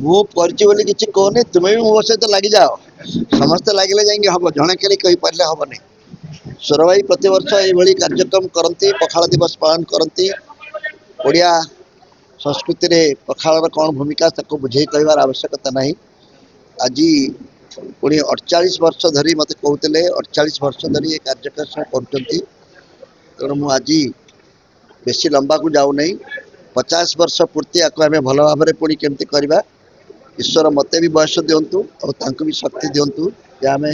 ମୁଁ କରିଛି ବୋଲି କିଛି କହୁନି, ତୁମେ ବି ମୋ ସହିତ ଲାଗିଯାଅ, ସମସ୍ତେ ଲାଗିଲେ ଯାଇକି ହବ, ଜଣେ ଖାଲି କହିପାରିଲେ ହବନି। ସୁର ଭାଇ ପ୍ରତିବର୍ଷ ଏଇଭଳି କାର୍ଯ୍ୟକ୍ରମ କରନ୍ତି, ପଖାଳ ଦିବସ ପାଳନ କରନ୍ତି। ଓଡ଼ିଆ ସଂସ୍କୃତିରେ ପଖାଳର କ'ଣ ଭୂମିକା ତାକୁ ବୁଝେଇ କହିବାର ଆବଶ୍ୟକତା ନାହିଁ। ଆଜି ପୁଣି 48 ବର୍ଷ ଧରି ମୋତେ କହୁଥିଲେ 48 ବର୍ଷ ଧରି ଏ କାର୍ଯ୍ୟକ୍ରମ କରୁଛନ୍ତି। ତେଣୁ ମୁଁ ଆଜି ବେଶୀ ଲମ୍ବାକୁ ଯାଉନାହିଁ। 50 ବର୍ଷ ପୂର୍ତ୍ତି ଆକୁ ଆମେ ଭଲ ଭାବରେ ପୁଣି କେମିତି କରିବା, ଈଶ୍ୱର ମୋତେ ବି ବୟସ ଦିଅନ୍ତୁ ଆଉ ତାଙ୍କୁ ବି ଶକ୍ତି ଦିଅନ୍ତୁ ଯେ ଆମେ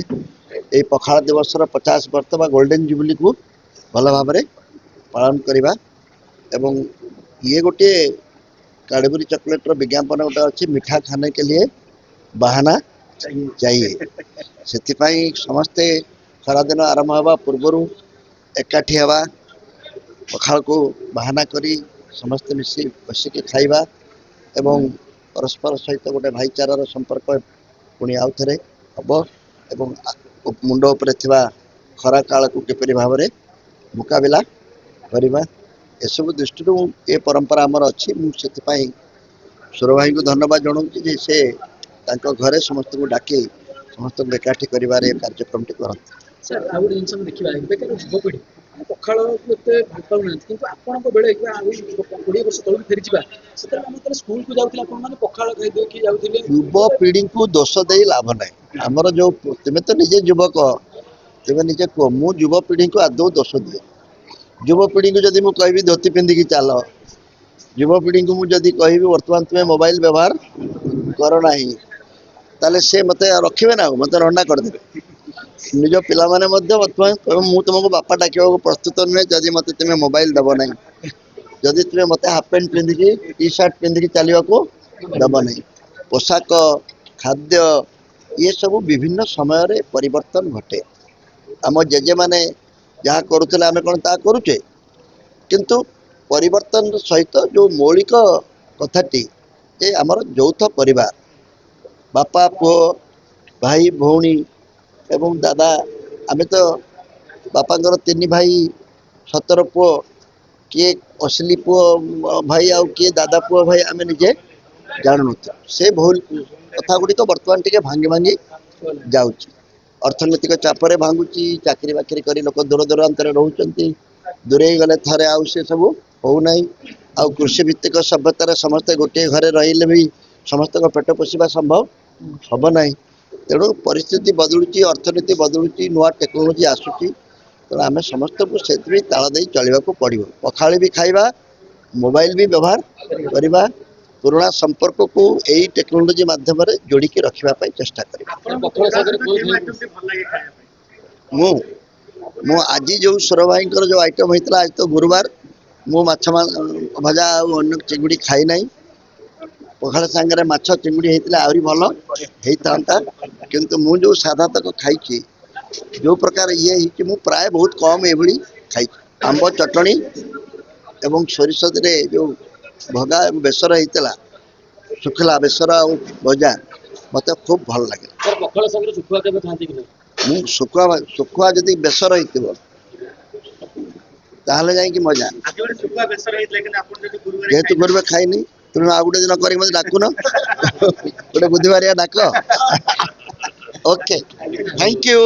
এই ପଖାଳ ଦିବସର 50 ବର୍ଷ ବା ଗୋଲ୍ଡେନ୍ ଜୁବଲିକୁ ଭଲ ଭାବରେ ପାଳନ କରିବା। ଏବଂ ଇଏ ଗୋଟିଏ କାଡବୁରି ଚକୋଲେଟ୍ର ବିଜ୍ଞାପନ ଗୋଟେ ଅଛି, ମିଠା ଖାନେ के लिए ବାହାନା चाहिए। ସେଥିପାଇଁ ସମସ୍ତେ ଖରାଦିନ ଆରମ୍ଭ ହେବା ପୂର୍ବରୁ ଏକାଠି ହେବା, ପଖାଳକୁ ବାହାନା କରି ସମସ୍ତେ ମିଶି ବସିକି ଖାଇବା ଏବଂ ପରସ୍ପର ସହିତ ଗୋଟେ ଭାଇଚାରାର ସମ୍ପର୍କ ପୁଣି ଆଉ ଥରେ ହେବ ଏବଂ ମୁଣ୍ଡ ଉପରେ ଥିବା ଖରା କାଳକୁ କିପରି ଭାବରେ ମୁକାବିଲା କରିବା, ଏସବୁ ଦୃଷ୍ଟିରୁ ଏ ପରମ୍ପରା ଆମର ଅଛି। ମୁଁ ସେଥିପାଇଁ ସୁର ଭାଇଙ୍କୁ ଧନ୍ୟବାଦ ଜଣାଉଛି ଯେ ସେ ତାଙ୍କ ଘରେ ସମସ୍ତଙ୍କୁ ଡାକି ସମସ୍ତଙ୍କୁ ଏକାଠି କରିବାରେ ଏ କାର୍ଯ୍ୟକ୍ରମଟି କରନ୍ତି। ସାର୍ ଆଉ ଗୋଟେ ଜିନିଷ ଦେଖିବା, ଏବେକାର ଯୁବପିଢ଼ି ପଖାଳକୁ ଏତେ ଭଲ ପାଉନାହାନ୍ତି, କିନ୍ତୁ ଆପଣଙ୍କ ବେଳେ ଆଉ 20 ବର୍ଷ ତଳକୁ ଫେରିଯିବା, ସେତେବେଳେ ଆମେ ଯେତେବେଳେ ସ୍କୁଲକୁ ଯାଉଥିଲେ ଆପଣମାନେ ପଖାଳ ଖାଇଦେଇକି ଯାଉଥିଲେ। ଯୁବପିଢ଼ିଙ୍କୁ ଦୋଷ ଦେଇ ଲାଭ ନାହିଁ। ଆମର ଯୋଉ ତୁମେ ତ ନିଜେ ଯୁବକ, ତୁମେ ନିଜେ କୁହ, ମୁଁ ଯୁବପିଢ଼ିଙ୍କୁ ଆଦୌ ଦୋଷ ଦିଏ। ଯୁବପିଢ଼ିଙ୍କୁ ଯଦି ମୁଁ କହିବି ଧୋତି ପିନ୍ଧିକି ଚାଲ, ଯୁବପିଢ଼ିଙ୍କୁ ମୁଁ ଯଦି କହିବି ବର୍ତ୍ତମାନ ତୁମେ ମୋବାଇଲ ବ୍ୟବହାର କର ନାହିଁ, ତାହେଲେ ସେ ମୋତେ ରଖିବେ ନା, ମୋତେ ରଣ୍ଡା କରିଦେବେ। ନିଜ ପିଲାମାନେ ମଧ୍ୟ ବର୍ତ୍ତମାନ ମୁଁ ତୁମକୁ ବାପା ଡାକିବାକୁ ପ୍ରସ୍ତୁତ ନୁହେଁ ଯଦି ମୋତେ ତୁମେ ମୋବାଇଲ ଦେବ ନାହିଁ, ଯଦି ତୁମେ ମୋତେ ହାଫ୍ ପ୍ୟାଣ୍ଟ ପିନ୍ଧିକି ଟି ସାର୍ଟ ପିନ୍ଧିକି ଚାଲିବାକୁ ଦେବ ନାହିଁ। ପୋଷାକ, ଖାଦ୍ୟ, ଇଏ ସବୁ ବିଭିନ୍ନ ସମୟରେ ପରିବର୍ତ୍ତନ ଘଟେ। ଆମ ଜେଜେମାନେ ଯାହା କରୁଥିଲେ ଆମେ କ'ଣ ତାହା କରୁଛେ? କିନ୍ତୁ ପରିବର୍ତ୍ତନ ସହିତ ଯେଉଁ ମୌଳିକ କଥାଟି ଯେ ଆମର ଯୌଥ ପରିବାର, ବାପା ପୁଅ, ଭାଇ ଭଉଣୀ ଏବଂ ଦାଦା, ଆମେ ତ ବାପାଙ୍କର 3 ଭାଇ 17 ପୁଅ, କିଏ ଅସଲି ପୁଅ ଭାଇ ଆଉ କିଏ ଦାଦା ପୁଅ ଭାଇ ଆମେ ନିଜେ ଜାଣୁନଥିଲୁ। ସେ ଭୁଲ କଥା ଗୁଡ଼ିକ ବର୍ତ୍ତମାନ ଟିକେ ଭାଙ୍ଗି ଭାଙ୍ଗି ଯାଉଛି। ଅର୍ଥନୈତିକ ଚାପରେ ଭାଙ୍ଗୁଛି, ଚାକିରି ବାକିରି କରି ଲୋକ ଦୂର ଦୂରାନ୍ତରେ ରହୁଛନ୍ତି, ଦୂରେଇ ଗଲେ ଥରେ ଆଉ ସେ ସବୁ ହେଉନାହିଁ। ଆଉ କୃଷି ଭିତ୍ତିକ ସଭ୍ୟତାରେ ସମସ୍ତେ ଗୋଟିଏ ଘରେ ରହିଲେ ବି ସମସ୍ତଙ୍କ ପେଟ ପୋଷିବା ସମ୍ଭବ ହେବ ନାହିଁ। ତେଣୁ ପରିସ୍ଥିତି ବଦଳୁଛି, ଅର୍ଥନୀତି ବଦଳୁଛି, ନୂଆ ଟେକ୍ନୋଲୋଜି ଆସୁଛି। ତେଣୁ ଆମେ ସମସ୍ତଙ୍କୁ ସେଥିପାଇଁ ତାଳ ଦେଇ ଚଳିବାକୁ ପଡ଼ିବ। ପଖାଳ ବି ଖାଇବା, ମୋବାଇଲ ବି ବ୍ୟବହାର କରିବା, ପୁରୁଣା ସମ୍ପର୍କକୁ ଏଇ ଟେକ୍ନୋଲୋଜି ମାଧ୍ୟମରେ ଯୋଡ଼ିକି ରଖିବା ପାଇଁ ଚେଷ୍ଟା କରିବା। ମୁଁ ଆଜି ଯେଉଁ ସୁର ଭାଇଙ୍କର ଯେଉଁ ଆଇଟମ୍ ହେଇଥିଲା, ଆଜି ତ ଗୁରୁବାର, ମୁଁ ମାଛ ଭଜା ଆଉ ଅନ୍ୟ ଚିଙ୍ଗୁଡ଼ି ଖାଇ ନାହିଁ। ପଖାଳ ସାଙ୍ଗରେ ମାଛ ଚିଙ୍ଗୁଡ଼ି ହେଇଥିଲେ ଆହୁରି ଭଲ ହେଇଥାନ୍ତା, କିନ୍ତୁ ମୁଁ ଯେଉଁ ସାଧା ତକ ଖାଇଛି, ଯେଉଁ ପ୍ରକାର ଇଏ ହେଇଛି, ମୁଁ ପ୍ରାୟ ବହୁତ କମ୍ ଏଭଳି ଖାଇଛି। ଆମ୍ବ ଚଟଣି ଏବଂ ସୋରିଷରେ ଯେଉଁ ଭଗା ବେସର ହେଇଥିଲା, ଶୁଖିଲା ବେସର ଆଉ ଭଜା, ମୋତେ ଖୁବ୍ ଭଲ ଲାଗିଲା। ପଖାଳ ସାଙ୍ଗରେ ଶୁଖୁଆ କେବେ ଖାଆନ୍ତି କି ନାହିଁ? ମୁଁ ଶୁଖୁଆ ଯଦି ବେସର ହେଇଥିବ ତାହେଲେ ଯାଇକି ମଜା। ଯେହେତୁ ଗୁରୁବାର ଖାଇନି, ତେଣୁ ଆଉ ଗୋଟେ ଦିନ କରିକି ମୋତେ ଡାକୁନ, ଗୋଟେ ବୁଧବାରିଆ ଡାକ। Okay, thank you.